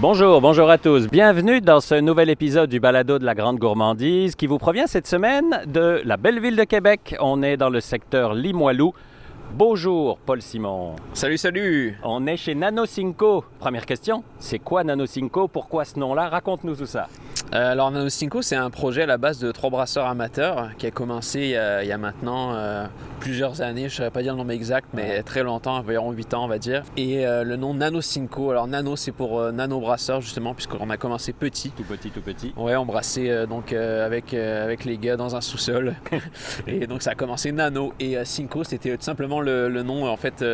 Bonjour, bonjour à tous. Bienvenue dans ce nouvel épisode du Balado de la Grande Gourmandise qui vous provient cette semaine de la belle ville de Québec. On est dans le secteur Limoilou. Bonjour, Paul Simon. Salut, salut! On est chez Nano Cinco. Première question, c'est quoi Nano Cinco? Pourquoi ce nom-là? Raconte-nous tout ça. Alors Nano Cinco, c'est un projet à la base de 3 brasseurs amateurs qui a commencé il y a maintenant plusieurs années, je ne saurais pas dire le nom exact, mais très longtemps, environ 8 ans on va dire. Et le nom Nano Cinco, alors Nano c'est pour Nano Brasseur justement, puisqu'on a commencé petit. Tout petit. Ouais, on brassait avec les gars dans un sous-sol. Et donc ça a commencé Nano. Et Cinco, c'était tout simplement le nom en fait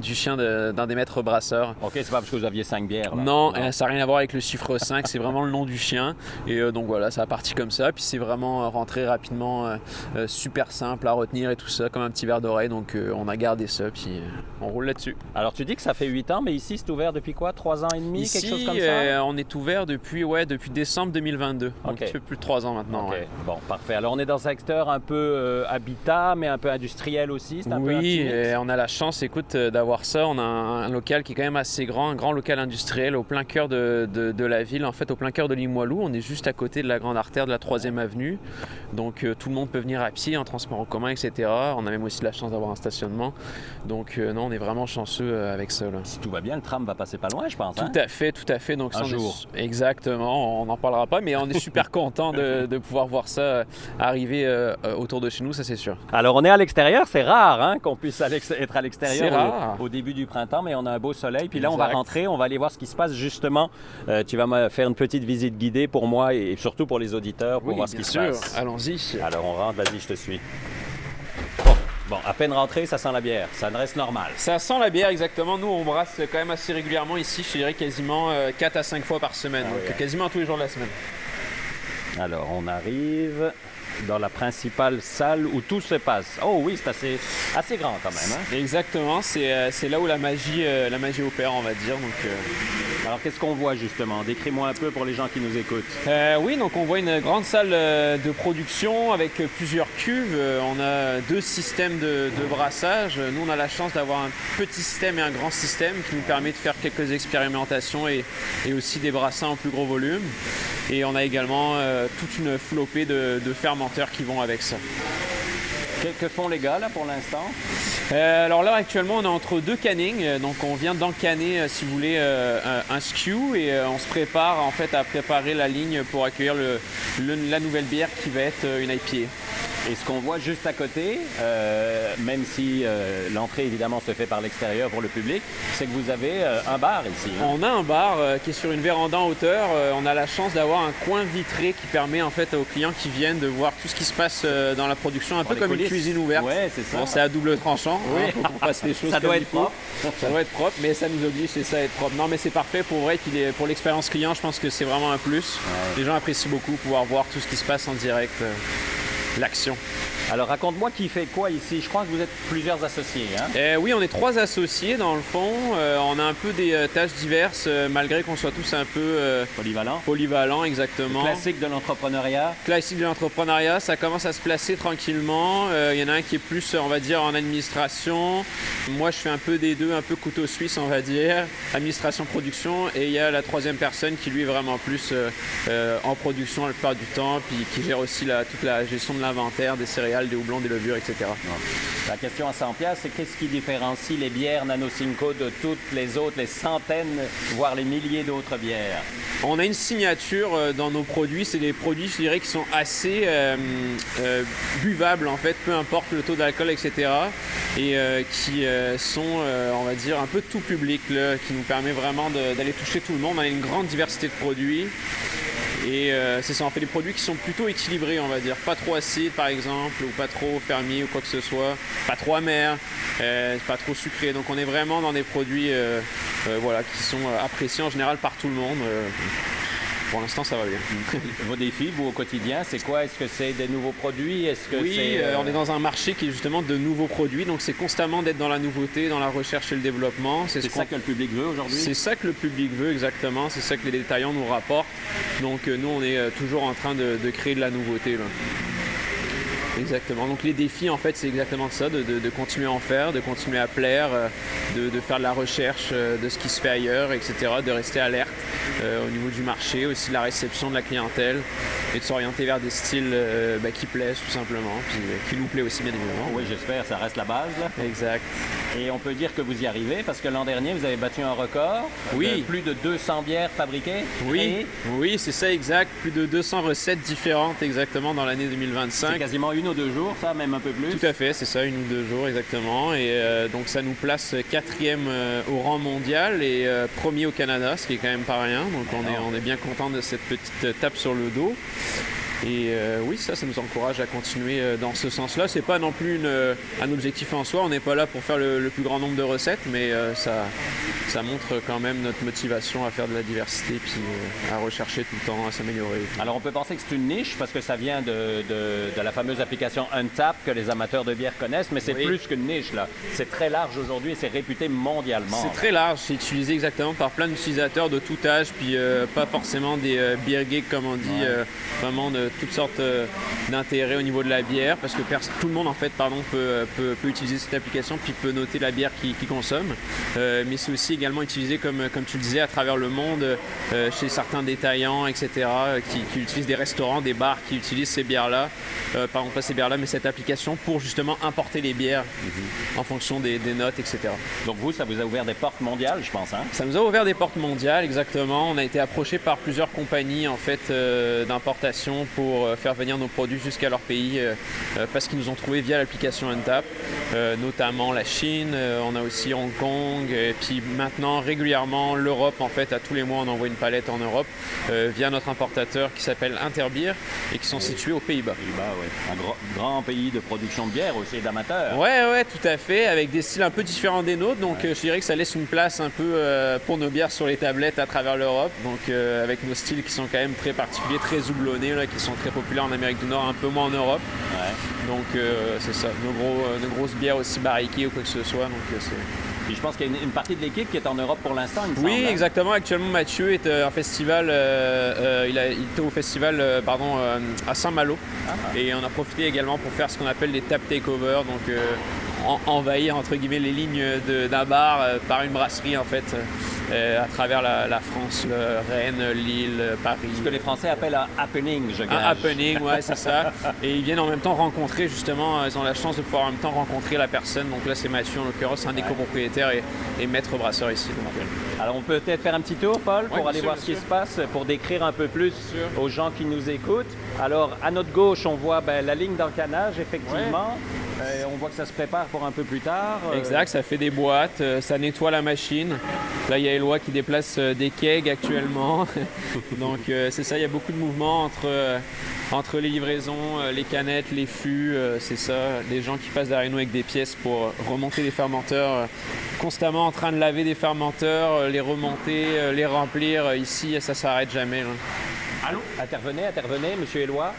du chien d'un des maîtres brasseurs. Ok, c'est pas parce que vous aviez 5 bières. Là. Non, ça n'a rien à voir avec le chiffre 5, c'est vraiment le nom du chien. Et donc voilà, ça a parti comme ça. Puis c'est vraiment rentré rapidement, super simple à retenir et tout ça, comme un petit verre d'oreille. Donc on a gardé ça, puis on roule là-dessus. Alors tu dis que ça fait 8 ans, mais ici c'est ouvert depuis quoi? 3 ans et demi, Ici, quelque chose comme ça? On est ouvert depuis décembre 2022. Donc ça fait plus de 3 ans maintenant. Ok, ouais. bon, parfait. Alors on est dans un secteur un peu habitat, mais un peu industriel aussi. C'est un peu un petit mix. Et on a la chance, écoute, d'avoir ça. On a un local qui est quand même assez grand, un grand local industriel au plein cœur de la ville, en fait, au plein cœur de Limoilou. On est juste à côté de la grande artère de la 3e avenue. Donc tout le monde peut venir à pied, en transport en commun, etc. On a même aussi la chance d'avoir un stationnement. Donc non, on est vraiment chanceux avec ça. Là. Si tout va bien, le tram va passer pas loin, je pense. Hein? Tout à fait. Donc, un jour. Exactement, on n'en parlera pas, mais on est super content de pouvoir voir ça arriver autour de chez nous, ça c'est sûr. Alors on est à l'extérieur, c'est rare hein, qu'on puisse être à l'extérieur C'est rare. au début du printemps, mais on a un beau soleil. Puis là, on Exact. va rentrer, on va aller voir ce qui se passe justement. Tu vas me faire une petite visite guidée pour moi et surtout pour les auditeurs pour voir ce qui se passe. Allons-y. Alors on rentre, vas-y, je te suis. Bon, à peine rentré, ça sent la bière. Ça ne reste normal. Ça sent la bière, exactement. Nous, on brasse quand même assez régulièrement ici, je dirais quasiment 4 à 5 fois par semaine, donc ouais. quasiment tous les jours de la semaine. Alors on arrive dans la principale salle où tout se passe. Oh oui, c'est assez grand quand même. Hein? Exactement, c'est là où la magie opère, on va dire. Donc, Alors qu'est-ce qu'on voit justement? Décris-moi un peu pour les gens qui nous écoutent. Oui, donc on voit une grande salle de production avec plusieurs cuves. On a 2 systèmes de brassage. Nous, on a la chance d'avoir un petit système et un grand système qui nous permet de faire quelques expérimentations et aussi des brassins en plus gros volume. Et on a également toute une flopée de fermenteurs qui vont avec ça. Que font les gars là pour l'instant? Alors là actuellement on est entre 2 cannings, donc on vient d'encanner si vous voulez un SKU et on se prépare en fait à préparer la ligne pour accueillir la nouvelle bière qui va être une IPA. Et ce qu'on voit juste à côté, même si l'entrée évidemment se fait par l'extérieur pour le public, c'est que vous avez un bar ici. Hein? On a un bar qui est sur une véranda en hauteur. On a la chance d'avoir un coin vitré qui permet en fait aux clients qui viennent de voir tout ce qui se passe dans la production, un peu comme une cuisine ouverte. Ouais, c'est ça. Bon, c'est à double tranchant. Oui. Hein, faut qu'on fasse les choses ça comme doit il être faut. propre. Ça doit être propre, mais ça nous oblige, c'est ça, être propre. Non, mais c'est parfait pour vrai pour l'expérience client. Je pense que c'est vraiment un plus. Ouais. Les gens apprécient beaucoup pouvoir voir tout ce qui se passe en direct, l'action. Alors raconte-moi qui fait quoi ici. Je crois que vous êtes plusieurs associés. Hein? Oui, on est 3 associés dans le fond. On a un peu des tâches diverses malgré qu'on soit tous un peu polyvalents, exactement. Le classique de l'entrepreneuriat. Classique de l'entrepreneuriat, ça commence à se placer tranquillement. Il y en a un qui est plus, on va dire, en administration. Moi, je fais un peu des deux, un peu couteau suisse, on va dire. Administration, production. Et il y a la 3e personne qui lui est vraiment plus en production la plupart du temps, puis qui gère aussi toute la gestion de l'inventaire, des céréales, des houblons, des levures, etc. La question à 100$, c'est qu'est-ce qui différencie les bières Nano Cinco de toutes les autres, les centaines, voire les milliers d'autres bières? On a une signature dans nos produits. C'est des produits, je dirais, qui sont assez buvables, en fait, peu importe le taux d'alcool, etc. Et qui sont, on va dire, un peu tout public, là, qui nous permet vraiment d'aller toucher tout le monde. On a une grande diversité de produits. Et c'est ça, on fait des produits qui sont plutôt équilibrés, on va dire. Pas trop acides, par exemple, ou pas trop fermiers ou quoi que ce soit. Pas trop amers, pas trop sucrés. Donc on est vraiment dans des produits qui sont appréciés en général par tout le monde. Pour l'instant, ça va bien. Vos défis, vous, au quotidien, c'est quoi? Est-ce que c'est des nouveaux produits? Oui, on est dans un marché qui est justement de nouveaux produits. Donc, c'est constamment d'être dans la nouveauté, dans la recherche et le développement. C'est ça que le public veut aujourd'hui? C'est ça que le public veut, exactement. C'est ça que les détaillants nous rapportent. Donc, nous, on est toujours en train de créer de la nouveauté, là. Exactement. Donc les défis, en fait, c'est exactement ça, de continuer à en faire, de continuer à plaire, de faire de la recherche de ce qui se fait ailleurs, etc., de rester alerte au niveau du marché, aussi de la réception de la clientèle et de s'orienter vers des styles qui plaisent tout simplement, puis qui nous plaît aussi bien évidemment. Oui, j'espère, ça reste la base. Là. Exact. Et on peut dire que vous y arrivez parce que l'an dernier, vous avez battu un record. Oui. De plus de 200 bières fabriquées. Oui, oui, c'est ça exact. Plus de 200 recettes différentes exactement dans l'année 2025. C'est quasiment 1 ou 2 jours, ça, même un peu plus. Tout à fait, c'est ça, 1 ou 2 jours exactement. Et donc ça nous place 4e au rang mondial et premier au Canada, ce qui est quand même pas rien. Donc on est bien content de cette petite tape sur le dos. Et oui, ça nous encourage à continuer dans ce sens-là. C'est pas non plus un objectif en soi. On n'est pas là pour faire le plus grand nombre de recettes, mais ça montre quand même notre motivation à faire de la diversité puis à rechercher tout le temps, à s'améliorer. Alors on peut penser que c'est une niche parce que ça vient de la fameuse application Untap que les amateurs de bière connaissent, mais c'est plus qu'une niche là. C'est très large aujourd'hui et c'est réputé mondialement. C'est très large. C'est utilisé exactement par plein d'utilisateurs de tout âge, puis pas forcément des beer geeks comme on dit, vraiment de toutes sortes d'intérêts au niveau de la bière, parce que tout le monde en fait peut utiliser cette application puis peut noter la bière qu'il consomme. Mais c'est aussi également utilisé comme tu le disais à travers le monde chez certains détaillants, etc. Qui utilisent des restaurants, des bars qui utilisent ces bières-là, pardon pas ces bières-là, mais cette application pour justement importer les bières en fonction des notes, etc. Donc vous, ça vous a ouvert des portes mondiales, je pense, hein? Ça nous a ouvert des portes mondiales, exactement. On a été approché par plusieurs compagnies en fait d'importation pour faire venir nos produits jusqu'à leur pays parce qu'ils nous ont trouvé via l'application Untap, notamment la Chine, on a aussi Hong Kong, et puis maintenant régulièrement l'Europe. En fait, à tous les mois, on envoie une palette en Europe via notre importateur qui s'appelle Interbeer et qui sont situés aux Pays-Bas. Oui. Un grand pays de production de bière aussi et d'amateurs. Ouais, tout à fait, avec des styles un peu différents des nôtres. Donc, je dirais que ça laisse une place un peu pour nos bières sur les tablettes à travers l'Europe. Donc, avec nos styles qui sont quand même très particuliers, très houblonnés, là, qui sont très populaires en Amérique du Nord, un peu moins en Europe. Ouais. Donc, c'est ça, nos grosses bières aussi barriquées ou quoi que ce soit. Donc, Puis je pense qu'il y a une partie de l'équipe qui est en Europe pour l'instant, il me semble. Oui, exactement. Actuellement, Mathieu est en festival. Il était au festival à Saint-Malo. Et on a profité également pour faire ce qu'on appelle des tap takeovers. Donc, envahir entre guillemets les lignes d'un bar par une brasserie en fait à travers la France, Rennes, Lille, Paris. Ce que les Français appellent un happening, je gage. Un happening, ouais, c'est ça. Et ils viennent en même temps rencontrer justement, ils ont la chance de pouvoir en même temps rencontrer la personne. Donc là c'est Mathieu en l'occurrence, un des copropriétaires et maître brasseur ici. Donc, alors on peut peut-être faire un petit tour, Paul, pour aller voir ce qui se passe, pour décrire un peu plus aux gens qui nous écoutent. Alors à notre gauche, on voit la ligne d'encanage, effectivement. Ouais. On voit que ça se prépare pour un peu plus tard. Exact, ça fait des boîtes, ça nettoie la machine. Là, il y a Éloi qui déplace des kegs actuellement. Donc, c'est ça, il y a beaucoup de mouvements entre les livraisons, les canettes, les fûts. C'est ça, des gens qui passent derrière nous avec des pièces pour remonter les fermenteurs. Constamment en train de laver des fermenteurs, les remonter, les remplir. Ici, ça ne s'arrête jamais. Là. Allô? Intervenez, monsieur Éloi.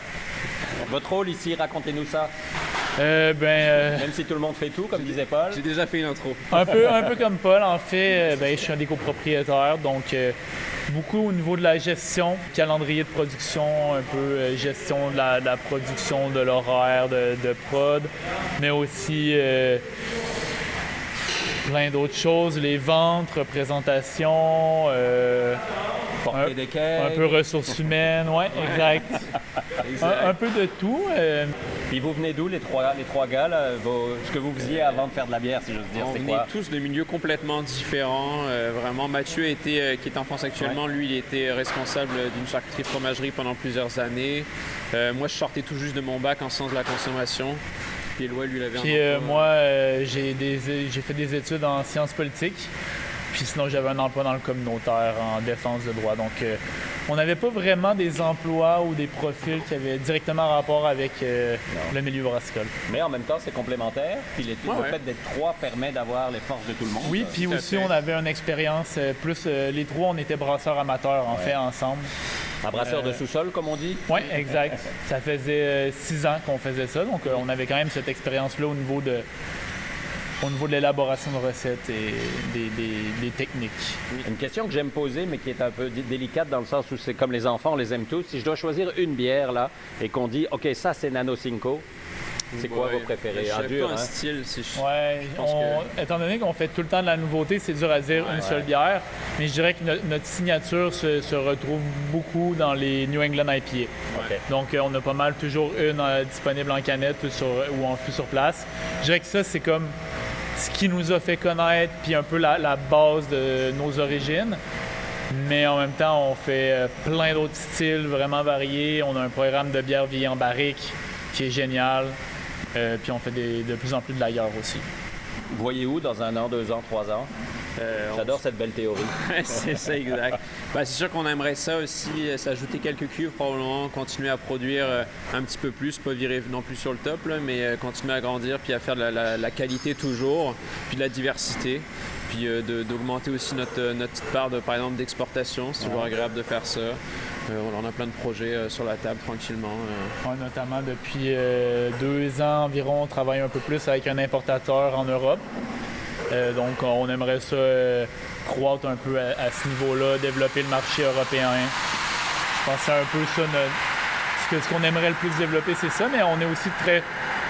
Votre rôle ici, racontez-nous ça. Même si tout le monde fait tout, comme disait Paul. J'ai déjà fait une intro. Un peu comme Paul, en fait, je suis un des copropriétaires, donc beaucoup au niveau de la gestion, calendrier de production, un peu gestion de la production, de l'horaire de prod, mais aussi plein d'autres choses, les ventes, représentations, porter des kegs. Un peu ressources humaines, oui, exact. Un peu de tout. Puis vous venez d'où, les trois gars, là, ce que vous faisiez avant de faire de la bière, si j'ose dire, c'est quoi? On venait tous de milieux complètement différents. Vraiment, Mathieu, qui est en France actuellement, lui, il était responsable d'une charcuterie-fromagerie pendant plusieurs années. Moi, je sortais tout juste de mon bac en sciences de la consommation. Puis Éloi, lui, il avait un emploi. Moi, j'ai fait des études en sciences politiques. Puis sinon, j'avais un emploi dans le communautaire en défense de droit. Donc, on n'avait pas vraiment des emplois ou des profils qui avaient directement rapport avec le milieu brassicole. Mais en même temps, c'est complémentaire. Puis le fait d'être trois permet d'avoir les forces de tout le monde. Oui, puis aussi, on avait une expérience plus... les trois, on était brasseurs amateurs, en fait, ensemble. Un brasseur de sous-sol, comme on dit? Oui, exact. Ça faisait 6 ans qu'on faisait ça. Donc, on avait quand même cette expérience-là au niveau de l'élaboration de recettes et des techniques. Une question que j'aime poser, mais qui est un peu délicate dans le sens où c'est comme les enfants, on les aime tous. Si je dois choisir une bière, là, et qu'on dit, OK, ça, c'est Nano Cinco, C'est quoi vos préférés? Je dur, pas un hein? style, si je Ouais, pense étant donné qu'on fait tout le temps de la nouveauté, c'est dur à dire une seule bière, mais je dirais que notre signature se retrouve beaucoup dans les New England IPA. OK. Donc, on a pas mal toujours une disponible en canette ou en fût sur place. Je dirais que ça, c'est comme ce qui nous a fait connaître, puis un peu la base de nos origines. Mais en même temps, on fait plein d'autres styles vraiment variés. On a un programme de bière vieillie en barrique qui est génial. Puis on fait de plus en plus de lager aussi. Vous voyez où dans 1 an, 2 ans, 3 ans? J'adore cette belle théorie. C'est ça, exact. C'est sûr qu'on aimerait ça aussi, s'ajouter quelques cuves probablement, continuer à produire un petit peu plus, pas virer non plus sur le top, là, mais continuer à grandir puis à faire de la qualité toujours, puis de la diversité. Puis d'augmenter aussi notre petite part, par exemple, d'exportation. C'est toujours agréable de faire ça. On a plein de projets sur la table tranquillement. Notamment depuis 2 ans environ, on travaille un peu plus avec un importateur en Europe. Donc on aimerait ça croître un peu à ce niveau-là, développer le marché européen. Je pense que c'est un peu ça, ce qu'on aimerait le plus développer, c'est ça, mais on est aussi très...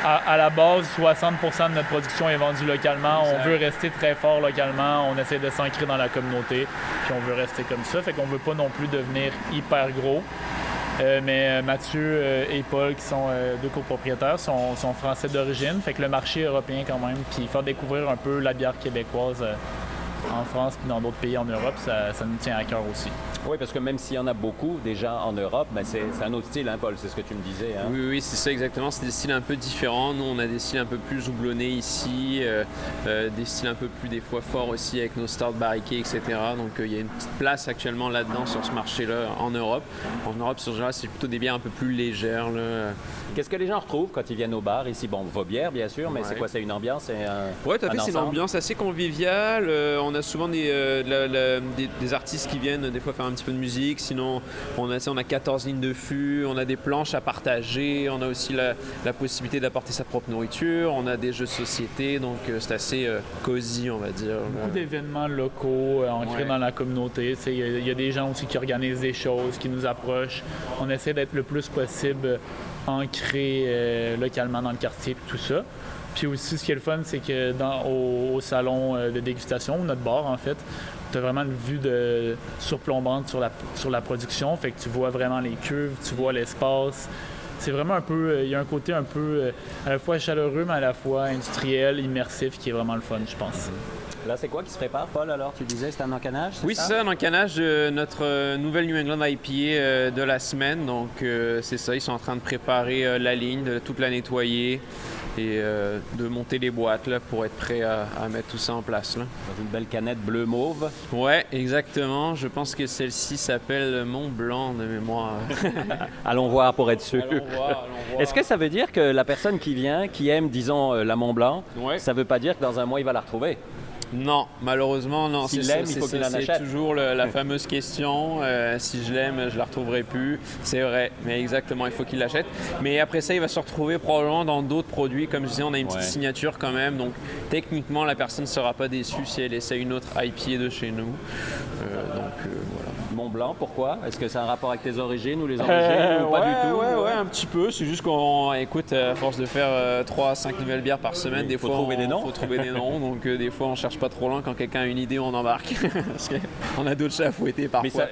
À la base, 60% de notre production est vendue localement. Exact. On veut rester très fort localement. On essaie de s'ancrer dans la communauté. Puis on veut rester comme ça. Fait qu'on veut pas non plus devenir hyper gros. Mais Mathieu et Paul, qui sont deux copropriétaires, sont français d'origine. Fait que le marché européen quand même, puis faire découvrir un peu la bière québécoise en France puis dans d'autres pays en Europe, ça nous tient à cœur aussi. Oui, parce que même s'il y en a beaucoup déjà en Europe, ben c'est un autre style, hein, Paul, c'est ce que tu me disais. Hein? Oui, c'est ça exactement. C'est des styles un peu différents. Nous, on a des styles un peu plus houblonnés ici, des styles un peu plus des fois forts aussi avec nos stouts barriqués, etc. Donc il y a une petite place actuellement là-dedans sur ce marché-là en Europe. En Europe, sur général, c'est plutôt des bières un peu plus légères. Là. Qu'est-ce que les gens retrouvent quand ils viennent au bar ici? Bon, vos bières, bien sûr, mais c'est quoi? C'est une ambiance? Oui, tout à fait. C'est une ambiance assez conviviale. On a souvent des artistes qui viennent des fois faire un petit peu de musique. Sinon, on a 14 lignes de fût, on a des planches à partager, on a aussi la possibilité d'apporter sa propre nourriture, on a des jeux de société, donc c'est assez cosy, on va dire. Beaucoup d'événements locaux ancrés dans la communauté. Il y a des gens aussi qui organisent des choses, qui nous approchent. On essaie d'être le plus possible ancré localement dans le quartier et tout ça. Puis aussi, ce qui est le fun, c'est que au salon de dégustation, notre bar en fait, tu as vraiment une vue surplombante sur la production. Fait que tu vois vraiment les cuves, tu vois l'espace. C'est vraiment un peu... Il y a un côté un peu à la fois chaleureux, mais à la fois industriel, immersif, qui est vraiment le fun, je pense. Là, c'est quoi qui se prépare, Paul, alors? Tu disais c'est un encanage, c'est ça? Oui, c'est ça, un encanage de notre nouvelle New England IPA de la semaine. Donc, c'est ça, ils sont en train de préparer la ligne, de toute la nettoyer et de monter les boîtes là, pour être prêt à mettre tout ça en place. Là. Dans une belle canette bleu-mauve. Ouais, exactement. Je pense que celle-ci s'appelle Mont Blanc de mémoire. Allons voir pour être sûr. Allons voir. Est-ce que ça veut dire que la personne qui vient, qui aime, disons, la Mont Blanc, ça veut pas dire que dans un mois, il va la retrouver? Non, malheureusement, non. S'il l'aime, il faut qu'il en achète. C'est toujours la fameuse question. Si je l'aime, je la retrouverai plus. C'est vrai, mais exactement, il faut qu'il l'achète. Mais après ça, il va se retrouver probablement dans d'autres produits. Comme je disais, on a une petite signature quand même. Donc, techniquement, la personne ne sera pas déçue si elle essaie une autre IPA de chez nous. Voilà. Mont Blanc, pourquoi? Est-ce que c'est un rapport avec tes origines ou les origines ou pas du tout? Ouais, un petit peu. C'est juste qu'on écoute, à force de faire 3 à 5 nouvelles bières par semaine, des fois, faut trouver des noms. Donc, des fois, on cherche pas trop loin. Quand quelqu'un a une idée, on embarque. Parce qu'on a d'autres chats à fouetter parfois.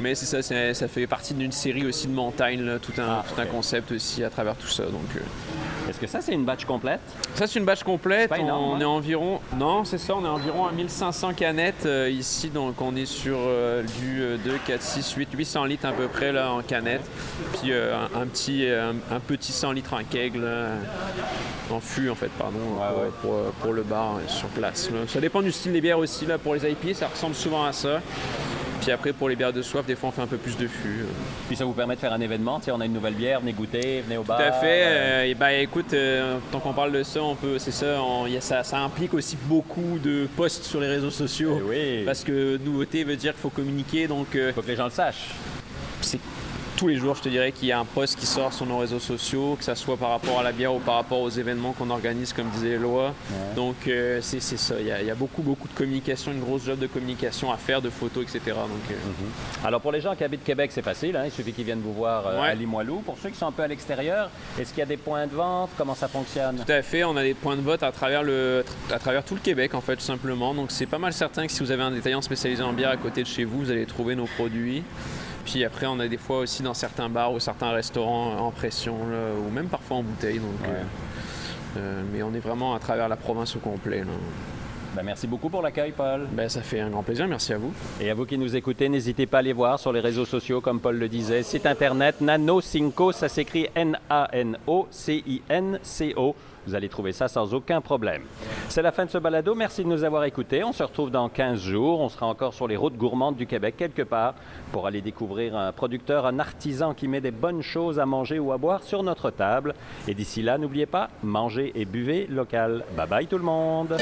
Mais c'est ça. Ça fait partie d'une série aussi de montagnes, là, tout un concept aussi à travers tout ça. Donc, est-ce que ça, c'est une batch complète? Ça, c'est une batch complète. C'est pas énorme, on est environ... Non, c'est ça. On est environ à 1500 canettes ici. Donc, on est sur du 2, 4, 6, 800 litres à peu près là, en canettes. Puis un petit 100 litres en keg, là, en fût, en fait, pardon, pour le bar sur place. Là. Ça dépend du style des bières aussi. Là, pour les IPA, ça ressemble souvent à ça. Puis après, pour les bières de soif, des fois, on fait un peu plus de fût. Puis ça vous permet de faire un événement. Tu sais, on a une nouvelle bière, venez goûter, venez au bar. Tout à fait. Écoute, tant qu'on parle de ça, c'est ça. Ça implique aussi beaucoup de posts sur les réseaux sociaux. Oui. Parce que nouveauté veut dire qu'il faut communiquer. Donc, il faut que les gens le sachent. C'est tous les jours, je te dirais qu'il y a un post qui sort sur nos réseaux sociaux, que ça soit par rapport à la bière ou par rapport aux événements qu'on organise, comme disait Eloi. Ouais. Donc c'est ça, il y a beaucoup de communication, une grosse job de communication à faire, de photos, etc. Donc, Alors, pour les gens qui habitent Québec, c'est facile, hein? Il suffit qu'ils viennent vous voir Ouais. à Limoilou. Pour ceux qui sont un peu à l'extérieur, est-ce qu'il y a des points de vente? Comment ça fonctionne? Tout à fait, on a des points de vote à travers tout le Québec, en fait, tout simplement. Donc c'est pas mal certain que si vous avez un détaillant spécialisé en bière à côté de chez vous, vous allez trouver nos produits. Puis après, on a des fois aussi dans certains bars ou certains restaurants en pression, là, ou même parfois en bouteille. Donc, mais on est vraiment à travers la province au complet, là. Ben, merci beaucoup pour l'accueil, Paul. Ben, ça fait un grand plaisir, merci à vous. Et à vous qui nous écoutez, n'hésitez pas à aller voir sur les réseaux sociaux, comme Paul le disait. Site internet Nano5co, ça s'écrit Nano-CINCO. Vous allez trouver ça sans aucun problème. C'est la fin de ce balado. Merci de nous avoir écoutés. On se retrouve dans 15 jours. On sera encore sur les routes gourmandes du Québec, quelque part, pour aller découvrir un producteur, un artisan qui met des bonnes choses à manger ou à boire sur notre table. Et d'ici là, n'oubliez pas, mangez et buvez local. Bye bye tout le monde!